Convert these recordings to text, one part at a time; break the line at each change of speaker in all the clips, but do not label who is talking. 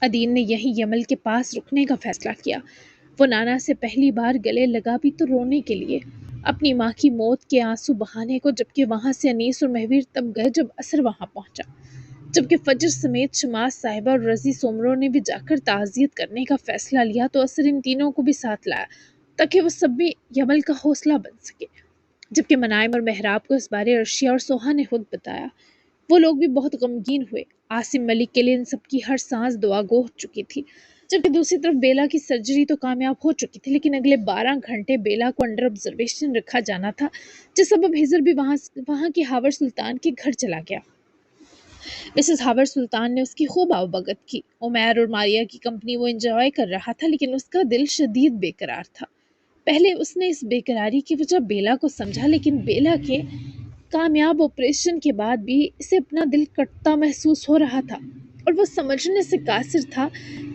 ادین نے یہیں یمل کے پاس رکنے کا فیصلہ کیا۔ وہ نانا سے پہلی بار گلے لگا بھی تو رونے کے لیے، اپنی ماں کی موت کے آنسو بہانے کو، جبکہ وہاں سے انیس اور مہویر تب گئے جب عصر وہاں پہنچا، جبکہ فجر سمیت شماس صاحبہ اور رضی سومرو نے بھی جا کر تعزیت کرنے کا فیصلہ لیا تو عصر ان تینوں کو بھی ساتھ لایا تاکہ وہ سب بھی یمل کا حوصلہ بن سکے، جبکہ منائم اور محراب کو اس بارے عرشیہ اور سوہا نے خود بتایا۔ وہ لوگ بھی بہت غمگین ہوئے۔ عاصم ملک کے لیے ان سب کی ہر سانس دعا گو ہو چکی تھی، جبکہ دوسری طرف بیلا کی سرجری تو کامیاب ہو چکی تھی، لیکن اگلے 12 گھنٹے بیلا کو انڈر آبزرویشن رکھا جانا تھا، جس سبب ہزر بھی وہاں کی ہاور سلطان کے گھر چلا گیا۔ مسز ہاور سلطان نے اس کی خوب آوبگت کی۔ عمیر اور ماریا کی کمپنی وہ انجوائے کر رہا تھا، لیکن اس کا دل شدید بے قرار تھا۔ پہلے اس نے اس بے قراری کی وجہ بیلا کو سمجھا، لیکن بیلا کے کامیاب آپریشن کے بعد بھی اسے اپنا دل کٹتا محسوس ہو رہا تھا، اور وہ سمجھنے سے قاصر تھا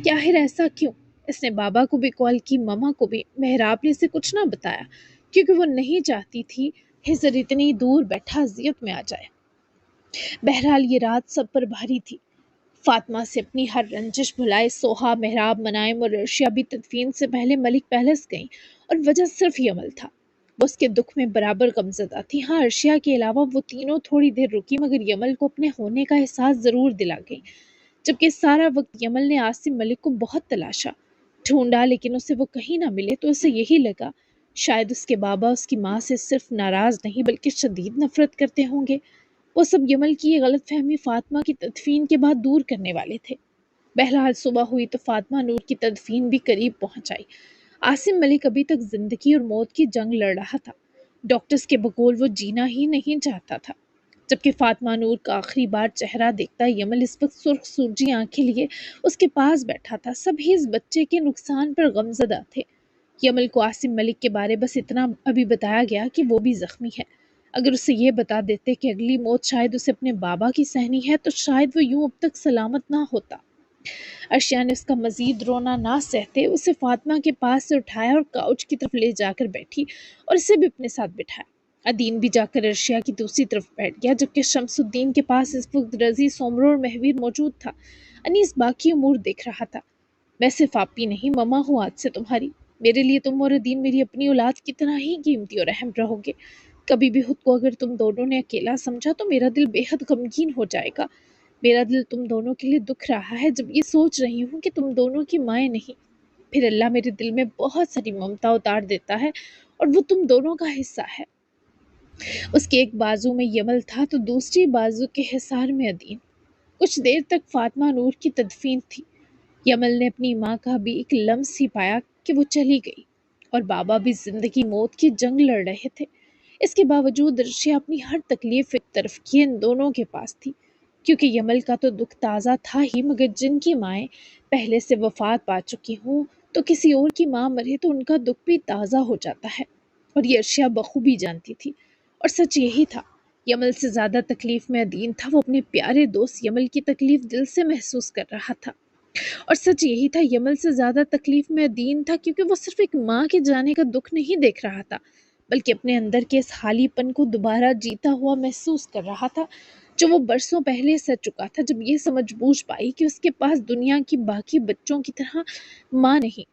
کہ آخر ایسا کیوں۔ اس نے بابا کو بھی کال کی، ماما کو بھی۔ محراب نے اسے کچھ نہ بتایا کیونکہ وہ نہیں چاہتی تھی ہزر اتنی دور بیٹھا اذیت میں آ جائے۔ بہرحال یہ رات سب پر بھاری تھی۔ فاطمہ سے اپنی ہر رنجش بھلائے سوہا، محراب، منائم اور عرشیہ بھی تدفین سے پہلے ملک پیلس گئیں، اور وجہ صرف یمل تھا۔ وہ اس کے دکھ میں برابر غمزدہ تھی۔ ہاں، عرشیہ کے علاوہ وہ تینوں تھوڑی دیر رکی، مگر یمل کو اپنے ہونے کا احساس ضرور دلا گئی، جبکہ سارا وقت یمل نے عاصم ملک کو بہت تلاشا، ڈھونڈا، لیکن اسے وہ کہیں نہ ملے تو اسے یہی لگا شاید اس کے بابا اس کی ماں سے صرف ناراض نہیں بلکہ شدید نفرت کرتے ہوں گے۔ وہ سب یمل کی یہ غلط فہمی فاطمہ کی تدفین کے بعد دور کرنے والے تھے۔ بہرحال صبح ہوئی تو فاطمہ نور کی تدفین بھی قریب پہنچ آئی۔ عاصم ملک ابھی تک زندگی اور موت کی جنگ لڑ رہا تھا۔ ڈاکٹرز کے بقول وہ جینا ہی نہیں چاہتا تھا، جبکہ فاطمہ نور کا آخری بار چہرہ دیکھتا یمل اس وقت سرخ سرجی آنکھیں لیے اس کے پاس بیٹھا تھا۔ سبھی اس بچے کے نقصان پر غمزدہ تھے۔ یمل کو عاصم ملک کے بارے بس اتنا ابھی بتایا گیا کہ وہ بھی زخمی ہے۔ اگر اسے یہ بتا دیتے کہ اگلی موت شاید اسے اپنے بابا کی سہنی ہے تو شاید وہ یوں اب تک سلامت نہ ہوتا۔ عرشیہ نے اس کا مزید رونا نہ سہتے اسے فاطمہ کے پاس سے اٹھایا اور کاؤچ کی طرف لے جا کر بیٹھی اور اسے بھی اپنے ساتھ بٹھایا۔ ادین بھی جا کر عرشیہ کی دوسری طرف بیٹھ گیا، جبکہ شمس الدین کے پاس اس وقت رضی، سومرو اور مہویر موجود تھا۔ انیس باقی امور دیکھ رہا تھا۔ میں صرف آپی نہیں، مما ہوں آج سے تمہاری۔ میرے لیے تم اور ادین میری اپنی اولاد کی طرح ہی قیمتی اور اہم رہو گے۔ کبھی بھی خود کو اگر تم دونوں نے اکیلا سمجھا تو میرا دل بے حد غمگین ہو جائے گا۔ میرا دل تم دونوں کے لیے دکھ رہا ہے جب یہ سوچ رہی ہوں کہ تم دونوں کی مائیں نہیں۔ پھر اللہ میرے دل میں بہت ساری ممتا اتار دیتا ہے اور وہ تم دونوں کا حصہ ہے۔ اس کے ایک بازو میں یمل تھا تو دوسری بازو کے حصار میں ادین۔ کچھ دیر تک فاطمہ نور کی تدفین تھی۔ یمل نے اپنی ماں کا بھی ایک لمس ہی پایا کہ وہ چلی گئی، اور بابا بھی زندگی موت کی جنگ لڑ رہے تھے۔ اس کے باوجود عرشیہ اپنی ہر تکلیف ایک طرف کیے ان دونوں کے پاس تھی، کیونکہ یمل کا تو دکھ تازہ تھا ہی، مگر جن کی مائیں پہلے سے وفات پا چکی ہوں تو کسی اور کی ماں مرے تو ان کا دکھ بھی تازہ ہو جاتا ہے، اور یہ عرشیہ بخوبی جانتی تھی۔ اور سچ یہی تھا، یمل سے زیادہ تکلیف میں ادین تھا۔ وہ اپنے پیارے دوست یمل کی تکلیف دل سے محسوس کر رہا تھا، اور سچ یہی تھا، یمل سے زیادہ تکلیف میں ادین تھا، کیونکہ وہ صرف ایک ماں کے جانے کا دکھ نہیں دیکھ رہا تھا بلکہ اپنے اندر کے اس خالی پن کو دوبارہ جیتا ہوا محسوس کر رہا تھا جو وہ برسوں پہلے سہ چکا تھا، جب یہ سمجھ بوجھ پائی کہ اس کے پاس دنیا کی باقی بچوں کی طرح ماں نہیں۔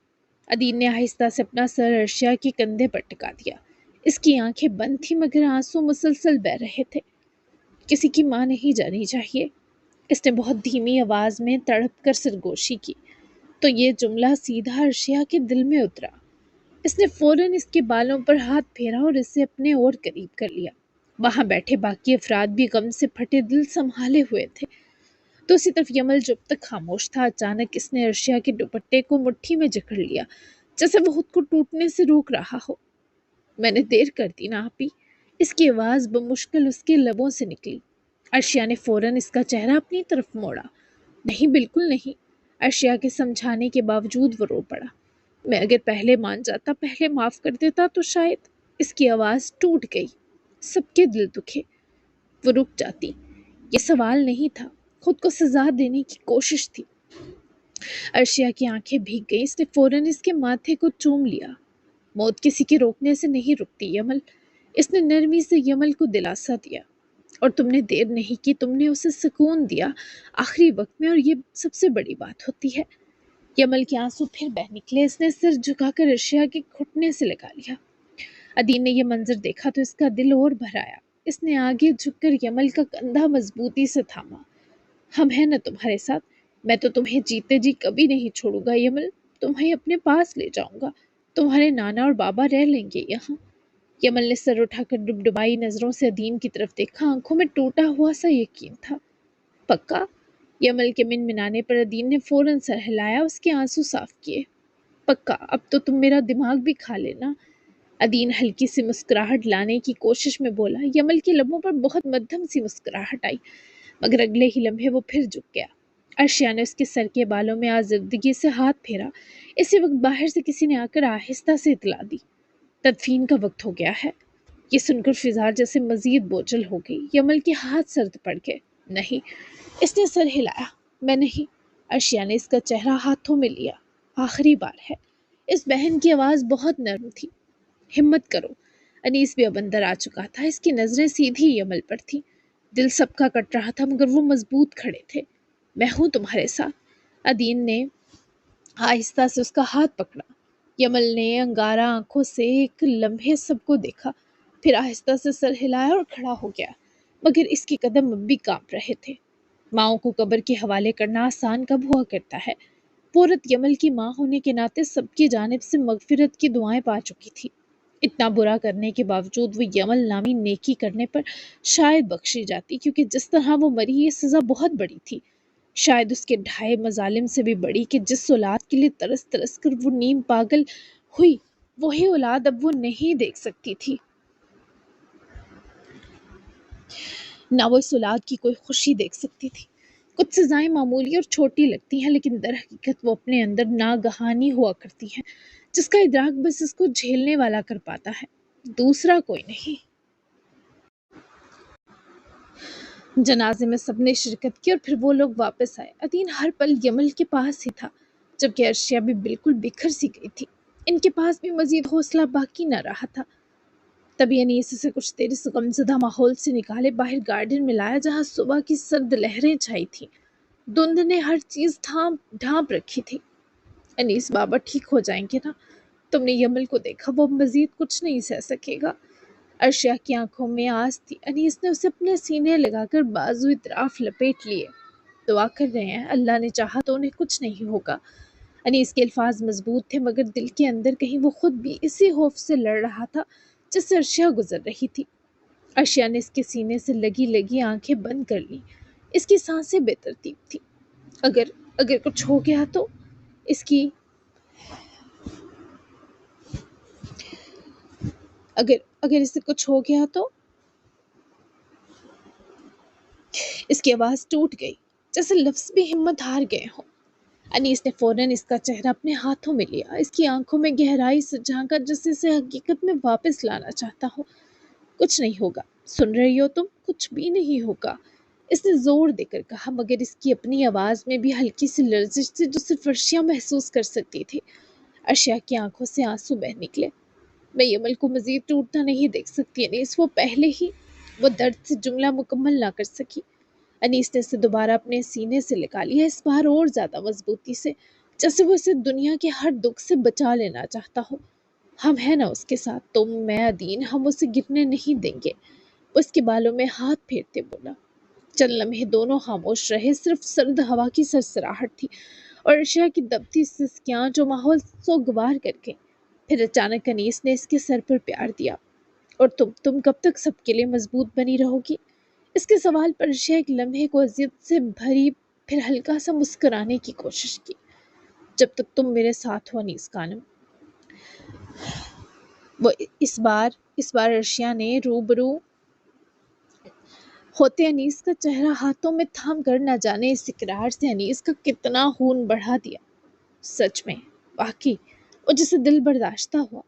ادین نے آہستہ سے اپنا سر عرشیہ کے کندھے پر ٹکا دیا۔ اس کی آنکھیں بند تھیں مگر آنسو مسلسل بہہ رہے تھے۔ کسی کی ماں نہیں جانی چاہیے، اس نے بہت دھیمی آواز میں تڑپ کر سرگوشی کی، تو یہ جملہ سیدھا عرشیہ کے دل میں اترا۔ اس نے فوراً اس کے بالوں پر ہاتھ پھیرا اور اسے اپنے اور قریب کر لیا۔ وہاں بیٹھے باقی افراد بھی غم سے پھٹے دل سنبھالے ہوئے تھے۔ دوسری طرف یمل جب تک خاموش تھا، اچانک اس نے عرشیہ کے دوپٹے کو مٹھی میں جکڑ لیا، جیسے وہ خود کو ٹوٹنے سے روک رہا ہو۔ میں نے دیر کر دی نا آپی، اس کی آواز بمشکل اس کے لبوں سے نکلی۔ عرشیہ نے فوراً اس کا چہرہ اپنی طرف موڑا۔ نہیں، بالکل نہیں۔ عرشیہ کے سمجھانے کے باوجود وہ رو پڑا۔ میں اگر پہلے مان جاتا، پہلے معاف کر دیتا تو شاید۔ اس کی آواز ٹوٹ گئی۔ سب کے دل دکھے۔ وہ رک جاتی۔ یہ سوال نہیں تھا، خود کو سزا دینے کی کوشش تھی۔ عرشیہ کی آنکھیں بھیگ گئیں۔ اس نے فوراً اس کے ماتھے کو چوم لیا۔ موت کسی کے روکنے سے نہیں رکتی یمل، اس نے نرمی سے یمل کو دلاسا دیا، اور تم نے دیر نہیں کی، تم نے اسے سکون دیا آخری وقت میں، اور یہ سب سے بڑی بات ہوتی ہے۔ یمل کے آنسو پھر بہہ نکلے، اس نے سر جھکا کر ارشیا کے گھٹنے سے لگا لیا۔ ادین نے یہ منظر دیکھا تو اس کا دل اور بھر آیا۔ اس نے آگے جھک کر یمل کا کندھا مضبوطی سے تھاما۔ ہم ہیں نا تمہارے ساتھ، میں تو تمہیں جیتے جی کبھی نہیں چھوڑوں گا یمل، تمہیں اپنے پاس لے جاؤں گا، تمہارے نانا اور بابا رہ لیں گے یہاں۔ یمل نے سر اٹھا کر ڈبڈبائی نظروں سے ادین کی طرف دیکھا، آنکھوں میں ٹوٹا ہوا سا یقین تھا۔ پکا؟ یمل کے منمنانے پر ادین نے فوراً سر ہلایا، اس کے آنسو صاف کیے۔ پکا، اب تو تم میرا دماغ بھی کھا لینا۔ ادین ہلکی سی مسکراہٹ لانے کی کوشش میں بولا۔ یمل کے لبوں پر بہت مدھم سی مسکراہٹ آئی، مگر اگلے ہی لمحے وہ پھر جھک گیا۔ ارشیا نے اس کے سر کے بالوں میں آزردگی سے ہاتھ پھیرا۔ اسی وقت باہر سے کسی نے آ کر آہستہ سے اطلاع دی، تدفین کا وقت ہو گیا ہے۔ یہ سن کر فضا جیسے مزید بوجھل ہو گئی۔ یمل کے ہاتھ سرد پڑ گئے۔ نہیں، اس نے سر ہلایا۔ میں نہیں۔ ارشیا نے اس کا چہرہ ہاتھوں میں لیا۔ آخری بار ہے۔ اس بہن کی آواز بہت نرم تھی۔ ہمت کرو۔ انیس بھی اب اندر آ چکا تھا، اس کی نظریں سیدھی یمل پر تھی۔ دل سب کا کٹ رہا تھا مگر وہ مضبوط کھڑے تھے۔ میں ہوں تمہارے ساتھ۔ ادین نے آہستہ سے اس کا ہاتھ پکڑا۔ یمل نے انگارہ آنکھوں سے ایک لمحے سب کو دیکھا، پھر آہستہ سے سر ہلایا اور کھڑا ہو گیا، مگر اس کے قدم اب بھی کانپ رہے تھے۔ ماؤں کو قبر کے حوالے کرنا آسان کب ہوا کرتا ہے؟ وہ عورت یمل کی ماں ہونے کے ناطے سب کی جانب سے مغفرت کی دعائیں پا چکی تھی۔ اتنا برا کرنے کے باوجود وہ یمل نامی نیکی کرنے پر شاید بخشی جاتی، کیونکہ جس طرح وہ مری یہ سزا بہت بڑی تھی، شاید اس کے ڈھائے مظالم سے بھی بڑی، کہ جس اولاد کے لیے ترس ترس کر وہ نیم پاگل ہوئی، وہی اولاد اب وہ نہیں دیکھ سکتی تھی۔ نہ وہ اس اولاد کی کوئی خوشی دیکھ سکتی تھی۔ کچھ سزائیں معمولی اور چھوٹی لگتی ہیں، لیکن در حقیقت وہ اپنے اندر ناگہانی ہوا کرتی ہیں، جس کا ادراک بس اس کو جھیلنے والا کر پاتا ہے، دوسرا کوئی نہیں۔ جنازے میں سب نے شرکت کی اور پھر وہ لوگ واپس آئے۔ ادین ہر پل یمل کے پاس ہی تھا، جبکہ ارشیا بھی بالکل بکھر سی گئی تھی۔ ان کے پاس بھی مزید حوصلہ باقی نہ رہا تھا۔ تبھی انیس سے کچھ دیر اس غمزدہ ماحول سے نکالے باہر گارڈن میں لایا، جہاں صبح کی سرد لہریں چھائی تھیں۔ دھند نے ہر چیز ڈھانپ رکھی تھی۔ انیس، بابا ٹھیک ہو جائیں گے نا؟ تم نے یمل کو دیکھا، وہ مزید کچھ نہیں سہ سکے گا۔ ارشیا کی آنکھوں میں آس تھی۔ انیس نے اسے اپنے سینے لگا کر بازو اطراف لپیٹ لیے۔ دعا کر رہے ہیں، اللہ نے چاہا تو انہیں کچھ نہیں ہوگا۔ انیس کے الفاظ مضبوط تھے، مگر دل کے اندر کہیں وہ خود بھی اسی خوف سے لڑ رہا تھا جس سے ارشیا گزر رہی تھی۔ ارشیا نے اس کے سینے سے لگی لگی آنکھیں بند کر لیں۔ اس کی سانسیں بے ترتیب تھی۔ اگر کچھ ہو گیا تو اگر اسے کچھ ہو گیا تو اس کی آواز ٹوٹ گئی، جیسے لفظ بھی ہمت ہار گئے ہوں۔ انیس نے فوراً اس کا چہرہ اپنے ہاتھوں میں لیا، اس کی آنکھوں میں گہرائی سے جھانکا، جس سے حقیقت میں واپس لانا چاہتا ہوں۔ کچھ نہیں ہوگا، سن رہی ہو تم؟ کچھ بھی نہیں ہوگا، اس نے زور دے کر کہا، مگر اس کی اپنی آواز میں بھی ہلکی سی لرزش تھی جو صرف ارشیا محسوس کر سکتی تھی۔ ارشیا کی آنکھوں سے آنسو بہہ نکلے۔ میں یمل کو مزید ٹوٹتا نہیں دیکھ سکتی انیس، وہ پہلے ہی وہ درد سے جملہ مکمل نہ کر سکی۔ انیس نے اسے دوبارہ اپنے سینے سے لگا لیا، اس بار اور زیادہ مضبوطی سے، جیسے وہ اسے دنیا کے ہر دکھ سے بچا لینا چاہتا ہو۔ ہم ہیں نا اس کے ساتھ، تم، میں، ادین، ہم اسے گرنے نہیں دیں گے۔ وہ اس کے بالوں میں ہاتھ پھیرتے بولا۔ چند لمحے دونوں خاموش رہے، صرف سرد ہوا کی سرسراہٹ تھی اور ارشیا کی دبتی سسکیاں جو ماحول سوگوار کر گئیں۔ پھر اچانک انیس نے اس کے سر پر پیار دیا۔ اور تم کب تک سب کے لیے مضبوط بنی رہو گی؟ اس کے سوال پر ارشیا ایک لمحے کو اذیت سے بھری پھر ہلکا سا مسکرانے کی کوشش کی۔ جب تک تم میرے ساتھ ہو انیس خانم۔ وہ اس بار ارشیا نے روبرو ہوتے انیس کا چہرہ ہاتھوں میں تھام کر نہ جانے اس اقرار سے انیس کا کتنا خون بڑھا دیا۔ سچ میں، واقعی، وہ جسے دل برداشتہ ہوا،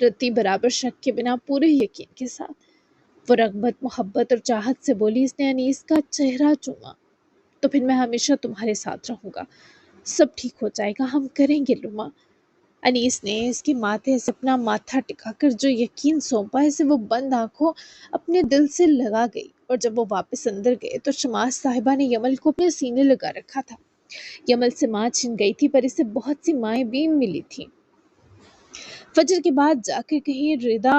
رتی برابر شک کے بنا پورے یقین کے ساتھ، وہ رغبت، محبت اور چاہت سے بولی۔ اس نے انیس کا چہرہ چوما۔ تو پھر میں ہمیشہ تمہارے ساتھ رہوں گا، سب ٹھیک ہو جائے گا، ہم کریں گے لما۔ انیس نے اس کے ماتھے سے اپنا ماتھا ٹکا کر جو یقین سونپا، اسے وہ بند آنکھوں اپنے دل سے لگا گئی اور جب وہ واپس اندر گئے تو شماس صاحبہ نے یمل کو اپنے سینے لگا رکھا تھا۔ یمل سے ماں چھن گئی تھی پر اسے بہت سی مائیں بھی ملی تھیں۔ فجر کے بعد جا کے کہیں ردا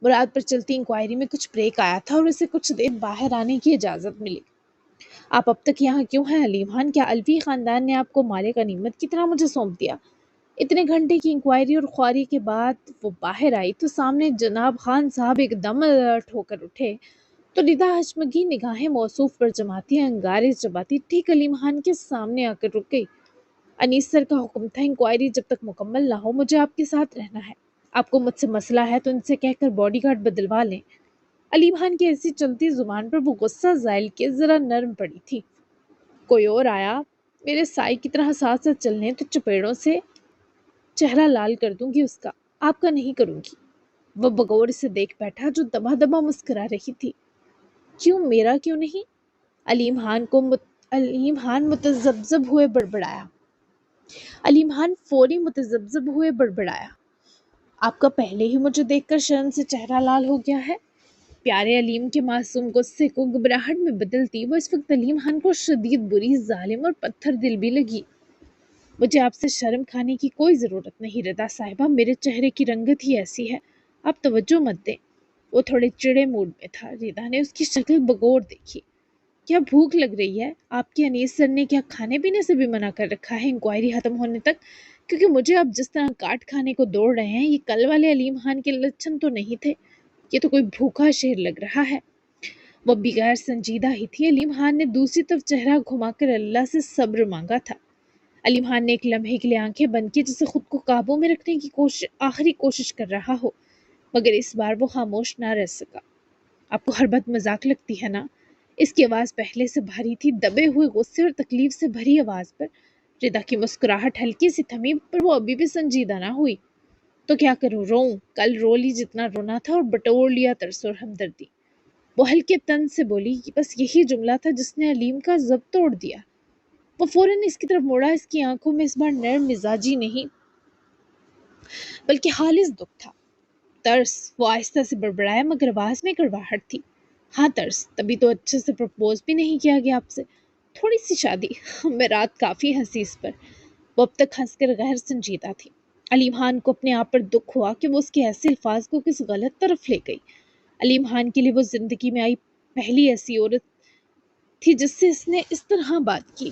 مراد پر چلتی انکوائری میں کچھ بریک آیا تھا اور اسے کچھ دیر باہر آنے کی اجازت ملی۔ آپ اب تک یہاں کیوں ہیں علیم خان؟ کیا الفی خاندان نے آپ کو مالک غنیمت کی طرح مجھے سونپ دیا؟ اتنے گھنٹے کی انکوائری اور خواری کے بعد وہ باہر آئی تو سامنے جناب خان صاحب ایک دم الرٹ ہو کر اٹھے تو ردا ہشمگی نگاہیں موصوف پر جماتی انگارے چباتی ٹھیک علیم خان کے سامنے آ کر رک گئی۔ انیس سر کا حکم تھا انکوائری جب تک مکمل نہ ہو مجھے آپ کے ساتھ رہنا ہے۔ آپ کو مجھ سے مسئلہ ہے تو ان سے کہہ کر باڈی گارڈ بدلوا لیں۔ علیم خان کی ایسی چلتی زبان پر وہ غصہ زائل کے ذرا نرم پڑی تھی۔ کوئی اور آیا میرے سائے کی طرح ساتھ ساتھ چلنے تو چپیڑوں سے چہرہ لال کر دوں گی اس کا، آپ کا نہیں کروں گی۔ وہ بغور اسے دیکھ بیٹھا جو دبا دبا مسکرا رہی تھی۔ کیوں میرا کیوں نہیں؟ علیم خان متذبذب ہوئے بڑبڑایا۔ علیم خان فوری متذبذب ہوئے بڑبڑایا۔ آپ کا پہلے ہی مجھے دیکھ کر شرم سے چہرہ لال ہو گیا ہے۔ پیارے علیم کے معصوم غصے کو گھبراہٹ میں بدلتی وہ اس وقت علیم خان کو شدید بری، ظالم اور پتھر دل بھی لگی۔ مجھے آپ سے شرم کھانے کی کوئی ضرورت نہیں ردا صاحبہ، میرے چہرے کی رنگت ہی ایسی ہے، آپ توجہ مت دیں۔ وہ تھوڑے چڑے موڈ میں تھا۔ ردا نے اس کی شکل بغور دیکھی۔ کیا بھوک لگ رہی ہے؟ آپ کے انیس سر نے کیا کھانے پینے سے بھی منع کر رکھا ہے انکوائری ختم ہونے تک؟ کیونکہ مجھے اب جس طرح کاٹ کھانے کو دوڑ رہے ہیں یہ کل والے علیم خان کے لچھن تو نہیں تھے، یہ تو کوئی بھوکا شیر لگ رہا ہے۔ وہ بھی غیر سنجیدہ ہی تھی۔ علیم خان نے دوسری طرف چہرہ گھما کر اللہ سے صبر مانگا تھا۔ علیم خان نے ایک لمحے کے لیے آنکھیں بند کی جسے خود کو قابو میں رکھنے کی آخری کوشش کر رہا ہو، مگر اس بار وہ خاموش نہ رہ سکا۔ آپ کو ہر بات مذاق لگتی ہے نا؟ اس کی آواز پہلے سے بھاری تھی، دبے ہوئے غصے اور تکلیف سے بھری آواز پر۔ ردا کی مسکراہٹ ہلکی سی تھمی پر وہ ابھی بھی سنجیدہ نہ ہوئی۔ تو کیا کروں، روؤں؟ کل رو لی جتنا رونا تھا اور بٹور لیا ترس اور ہمدردی۔ وہ ہلکے تن سے بولی، بس یہی جملہ تھا جس نے علیم کا ضبط توڑ دیا۔ وہ فوراً اس کی طرف موڑا۔ اس کی آنکھوں میں اس بار نرم مزاجی نہیں بلکہ خالص دکھ تھا۔ ترس، وہ آہستہ سے بڑبڑایا مگر آواز میں کڑواہٹ تھی۔ ہاں ترس، تبھی تو اچھے سے پرپوز بھی نہیں کیا گیا آپ سے۔ تھوڑی سی شادی، میں رات کافی ہنسی اس پر۔ وہ اب تک ہنس کر غیر سنجیدہ تھی۔ علیم خان کو اپنے آپ پر دکھ ہوا کہ وہ اس کے ایسے الفاظ کو کس غلط طرف لے گئی۔ علیم خان کے لیے وہ زندگی میں آئی پہلی ایسی عورت تھی جس سے اس نے اس طرح بات کی۔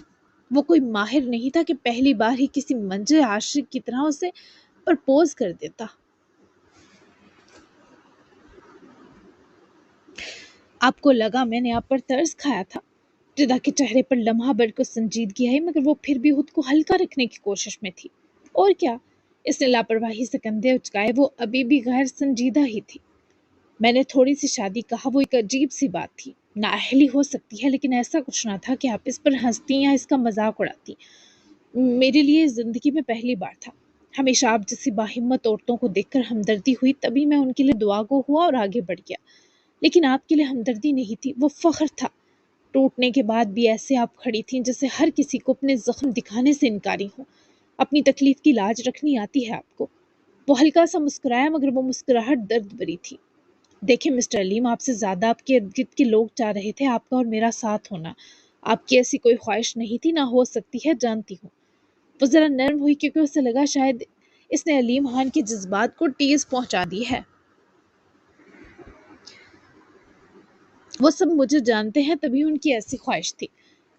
وہ کوئی ماہر نہیں تھا کہ پہلی بار ہی کسی منجے عاشق کی طرح اسے پرپوز کر دیتا۔ آپ کو لگا میں نے آپ پر ترس کھایا تھا؟ ردا کے چہرے پر لمحہ بھر کو سنجیدگی آئی مگر وہ پھر بھی خود کو ہلکا رکھنے کی کوشش میں تھی۔ اور کیا؟ اس نے لاپرواہی سے کندھے اچکائے۔ وہ ابھی بھی غیر سنجیدہ ہی تھی۔ میں نے تھوڑی سی شادی کہا، وہ ایک عجیب سی بات تھی، نااہلی ہو سکتی ہے لیکن ایسا کچھ نہ تھا کہ آپ اس پر ہنستی یا اس کا مذاق اڑاتی۔ میرے لیے زندگی میں پہلی بار تھا۔ ہمیشہ آپ جیسی باہمت عورتوں کو دیکھ کر ہمدردی ہوئی، تبھی میں ان کے لیے دعا گو ہوا اور آگے بڑھ گیا۔ لیکن آپ کے لیے ہمدردی نہیں تھی، وہ فخر تھا۔ ٹوٹنے کے بعد بھی ایسے آپ کھڑی تھیں جیسے ہر کسی کو اپنے زخم دکھانے سے انکاری ہو۔ اپنی تکلیف کی لاج رکھنی آتی ہے آپ کو۔ وہ ہلکا سا مسکرایا مگر وہ مسکراہٹ درد بری تھی۔ دیکھیں مسٹر علیم، آپ سے زیادہ آپ کے ارد گرد کے لوگ چاہ رہے تھے آپ کا اور میرا ساتھ ہونا۔ آپ کی ایسی کوئی خواہش نہیں تھی، نہ ہو سکتی ہے، جانتی ہوں۔ وہ ذرا نرم ہوئی کیونکہ اسے لگا شاید اس نے علیم خان کے جذبات کو ٹیز پہنچا دی ہے۔ وہ سب مجھے جانتے ہیں، تبھی ان کی ایسی خواہش تھی۔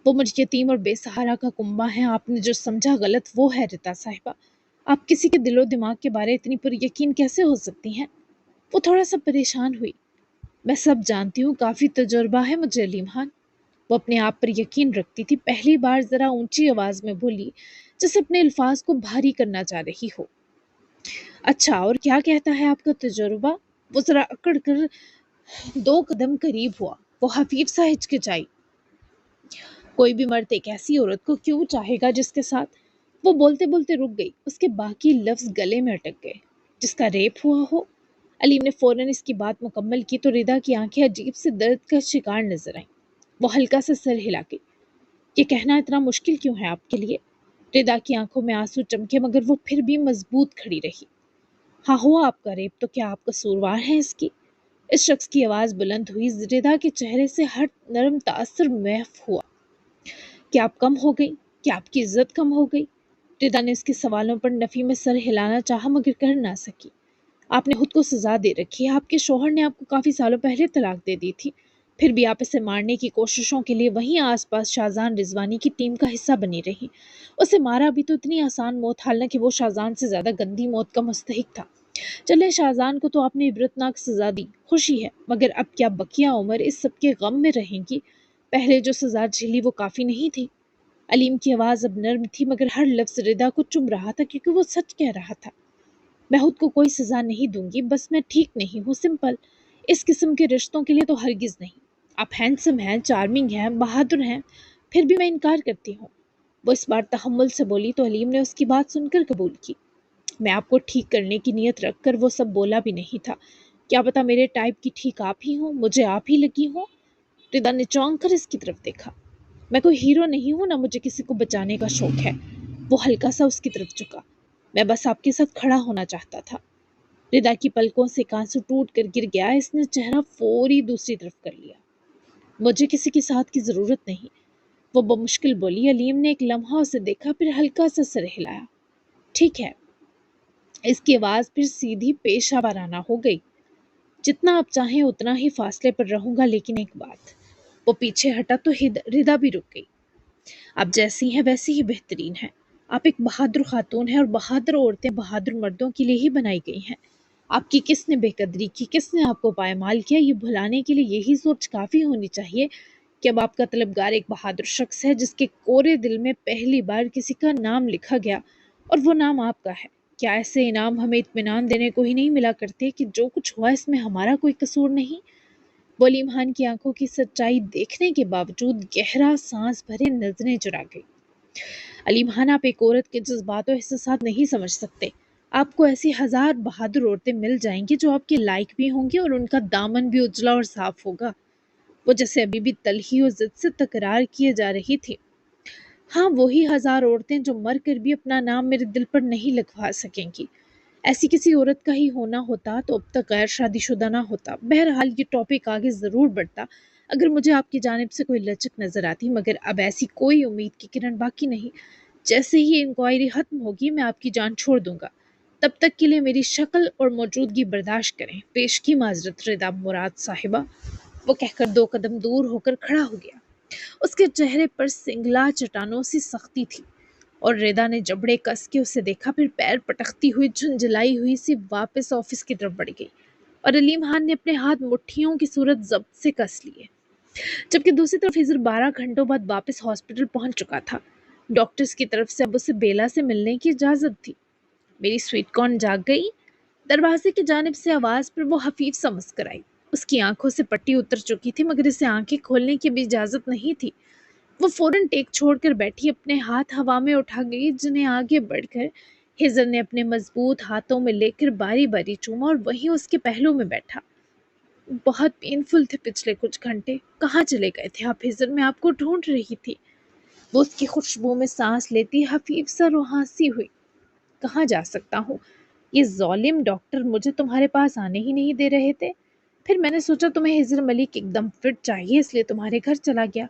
وہ مجھ یتیم اور بے سہارا کا کنبہ ہے۔ آپ نے جو سمجھا غلط وہ ہے ردا صاحبہ۔ آپ کسی کے دل و دماغ کے بارے اتنی پر یقین کیسے ہو سکتی ہیں؟ وہ تھوڑا سا پریشان ہوئی۔ میں سب جانتی ہوں، کافی تجربہ ہے مجھے علیم خان۔ وہ اپنے آپ پر یقین رکھتی تھی۔ پہلی بار ذرا اونچی آواز میں بولی جیسے اپنے الفاظ کو بھاری کرنا چاہ رہی ہو۔ اچھا، اور کیا کہتا ہے آپ کا تجربہ؟ وہ ذرا اکڑ کر 2 قدم قریب ہوا۔ وہ خفیف سا ہچکچائی۔ کوئی بھی مرد ایک ایسی عورت کو کیوں چاہے گا جس کے ساتھ… وہ بولتے بولتے رک گئی۔ اس کے باقی لفظ گلے میں اٹک گئے۔ جس کا ریپ ہوا ہو؟ علیم نے فوراً اس کی بات مکمل کی تو ردا کی آنکھیں عجیب سے درد کا شکار نظر آئیں۔ وہ ہلکا سا سر ہلا گئی۔ یہ کہنا اتنا مشکل کیوں ہے آپ کے لیے؟ ردا کی آنکھوں میں آنسو چمکے مگر وہ پھر بھی مضبوط کھڑی رہی۔ ہاں ہوا آپ کا ریپ، تو کیا آپ قصوروار ہیں اس کی؟ اس شخص کی آواز بلند ہوئی، ردا کے چہرے سے ہر نرم تاثر محو ہوا۔ کیا آپ کم ہو گئی؟ کیا آپ کی عزت کم ہو گئی؟ ردا نے اس کے سوالوں پر نفی میں سر ہلانا چاہا مگر کر نہ سکی۔ آپ نے خود کو سزا دے رکھی ہے۔ آپ کے شوہر نے آپ کو کافی سالوں پہلے طلاق دے دی تھی، پھر بھی آپ اسے مارنے کی کوششوں کے لیے وہیں آس پاس شاہزان رضوانی کی ٹیم کا حصہ بنی رہی۔ اسے مارا بھی تو اتنی آسان موت، حالانکہ وہ شاہزان سے زیادہ گندی موت کا مستحق تھا۔ چلے شاہزان کو تو آپ نے عبرتناک سزا دی، خوشی ہے، مگر اب کیا بقیہ عمر اس سب کے غم میں رہیں گی؟ پہلے جو سزا جھیلی وہ کافی نہیں تھی؟ علیم کی آواز اب نرم تھی مگر ہر لفظ ردا کو چبھ رہا تھا، کیونکہ وہ سچ کہہ رہا تھا۔ میں خود کو کوئی سزا نہیں دوں گی، بس میں ٹھیک نہیں ہوں، سمپل۔ اس قسم کے رشتوں کے لیے تو ہرگز نہیں۔ آپ ہینڈسم ہیں، چارمنگ ہیں، بہادر ہیں، پھر بھی میں انکار کرتی ہوں۔ وہ اس بار تحمل سے بولی تو علیم نے اس کی بات سن کر قبول کی۔ میں آپ کو ٹھیک کرنے کی نیت رکھ کر وہ سب بولا بھی نہیں تھا۔ کیا پتا میرے ٹائپ کی ٹھیک آپ ہی ہوں، مجھے آپ ہی لگی ہوں۔ ردا نے چونک کر اس کی طرف دیکھا۔ میں کوئی ہیرو نہیں ہوں، نہ مجھے کسی کو بچانے کا شوق ہے۔ وہ ہلکا سا اس کی طرف جھکا۔ میں بس آپ کے ساتھ کھڑا ہونا چاہتا تھا۔ ردا کی پلکوں سے کانسو ٹوٹ کر گر گیا، اس نے چہرہ فوری دوسری طرف کر لیا۔ مجھے کسی کے ساتھ کی ضرورت نہیں، وہ بمشکل بولی۔ علیم نے ایک لمحہ اسے دیکھا، پھر ہلکا سا سر ہلایا۔ ٹھیک ہے۔ اس کی آواز پھر سیدھی پیشہ وارانہ ہو گئی۔ جتنا آپ چاہیں اتنا ہی فاصلے پر رہوں گا، لیکن ایک بات۔ وہ پیچھے ہٹا تو ردا بھی رک گئی۔ آپ جیسی ہیں ویسی ہی بہترین ہیں۔ آپ ایک بہادر خاتون ہیں، اور بہادر عورتیں بہادر مردوں کے لیے ہی بنائی گئی ہیں۔ آپ کی کس نے بے قدری کی، کس نے آپ کو پائمال کیا، یہ بھلانے کے لیے یہی سوچ کافی ہونی چاہیے کہ اب آپ کا طلبگار ایک بہادر شخص ہے، جس کے کورے دل میں پہلی بار کسی کا نام لکھا گیا، اور وہ نام آپ کا ہے۔ کیا ایسے انعام ہمیں اطمینان دینے کو ہی نہیں ملا کرتے کہ جو کچھ ہوا اس میں ہمارا کوئی قصور نہیں؟ علیم خان کی آنکھوں کی سچائی دیکھنے کے باوجود گہرا سانس بھرے نظریں چرا گئی۔ علیم خان، آپ ایک عورت کے جذبات و احساسات نہیں سمجھ سکتے۔ آپ کو ایسی ہزار بہادر عورتیں مل جائیں گی جو آپ کے لائق بھی ہوں گی، اور ان کا دامن بھی اجلا اور صاف ہوگا۔ وہ جیسے ابھی بھی تلخی اور ضد سے تکرار کیے جا رہی تھی۔ ہاں، وہی ہزار عورتیں جو مر کر بھی اپنا نام میرے دل پر نہیں لکھوا سکیں گی۔ ایسی کسی عورت کا ہی ہونا ہوتا تو اب تک غیر شادی شدہ نہ ہوتا۔ بہرحال یہ ٹاپک آگے ضرور بڑھتا اگر مجھے آپ کی جانب سے کوئی لچک نظر آتی، مگر اب ایسی کوئی امید کی کرن باقی نہیں۔ جیسے ہی انکوائری ختم ہوگی میں آپ کی جان چھوڑ دوں گا۔ تب تک کے لیے میری شکل اور موجودگی برداشت کریں۔ پیش کی معذرت ردا مراد صاحبہ۔ وہ کہہ کر 2 قدم دور ہو کر کھڑا ہو گیا۔ اس کے چہرے پر سنگلا چٹانوں سی سختی تھی، اور ردا نے جبڑے کس کے اسے دیکھا، پھر پیر پٹکتی ہوئی جھنجھلائی ہوئی سی واپس آفس کی طرف بڑھ گئی، اور علیم خان نے اپنے ہاتھ مٹھیوں کی صورت ضبط سے کس لیے۔ جبکہ دوسری طرف ہزر 12 گھنٹوں بعد واپس ہاسپٹل پہنچ چکا تھا۔ ڈاکٹرز کی طرف سے اب اسے بیلا سے ملنے کی اجازت تھی۔ میری سویٹ کارن جاگ گئی؟ دروازے کی جانب سے آواز پر وہ خفیف سا مسکرائی۔ اس کی آنکھوں سے پٹی اتر چکی تھی، مگر اسے آنکھیں کھولنے کی بھی اجازت نہیں تھی۔ وہ فوراً ٹیک چھوڑ کر بیٹھی، اپنے ہاتھ ہوا میں اٹھا گئی، جنہیں آگے بڑھ کر ہزر نے اپنے مضبوط ہاتھوں میں لے کر باری باری چوما، اور وہیں اس کے پہلو میں بیٹھا۔ بہت پینفل تھے پچھلے کچھ گھنٹے۔ کہاں چلے گئے تھے آپ ہزر؟ میں آپ کو ڈھونڈ رہی تھی۔ وہ اس کی خوشبو میں سانس لیتی خفیف سا روحانسی ہوئی۔ کہاں جا سکتا ہوں؟ یہ ظالم ڈاکٹر مجھے تمہارے پاس آنے ہی نہیں دے رہے تھے۔ پھر میں نے سوچا تمہیں ہزر ملک ایک دم فٹ چاہیے، اس لیے تمہارے گھر چلا گیا۔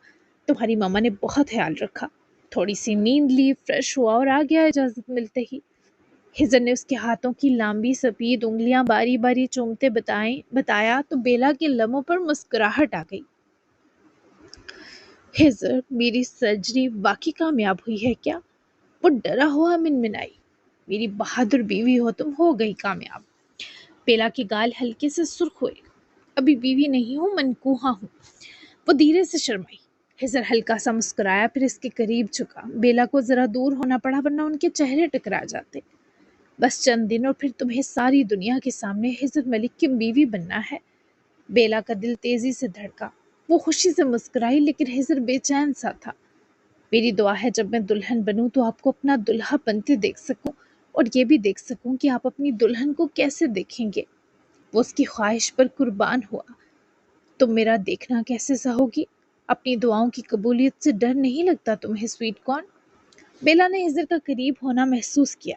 تمہاری ماما نے بہت خیال رکھا، تھوڑی سی نیند لی، فریش ہوا اور آ گیا اجازت ملتے ہی۔ ہزر نے اس کے ہاتھوں کی لمبی سفید انگلیاں باری باری چومتے بتایا تو بیلا کے لبوں پر مسکراہٹ آ گئی۔ ہزر، میری سرجری واقعی کامیاب ہوئی ہے کیا؟ وہ ڈرا ہوا منمنائی۔ میری بہادر بیوی ہو تم، ہو گئی کامیاب۔ بیلا کے گال ہلکے سے سرخ ہوئے۔ ابھی بیوی نہیں ہوں، منکوحہ ہوں۔ وہ دھیرے سے شرمائی۔ ہزر ہلکا سا مسکرایا، پھر اس کے قریب جھکا۔ بیلا کو ذرا دور ہونا پڑا، ورنہ ان کے چہرے ٹکرا جاتے۔ بس چند دن اور پھر تمہیں ساری دنیا کے سامنے ہزر ملک کی بیوی بننا ہے۔ بیلا کا دل تیزی سے دھڑکا۔ وہ خوشی سے مسکرائی، لیکن ہزر بے چین سا تھا۔ میری دعا ہے جب میں دلہن بنوں تو آپ کو اپنا دلہا بنتے دیکھ سکوں، اور یہ بھی دیکھ سکوں کہ آپ اپنی دلہن کو کیسے دیکھیں گے۔ وہ اس کی خواہش پر قربان ہوا۔ تم میرا دیکھنا کیسے سا ہوگی؟ اپنی دعاؤں کی قبولیت سے ڈر نہیں لگتا تمہیں سویٹ کارن؟ بیلا نے ہزر کا قریب ہونا محسوس کیا۔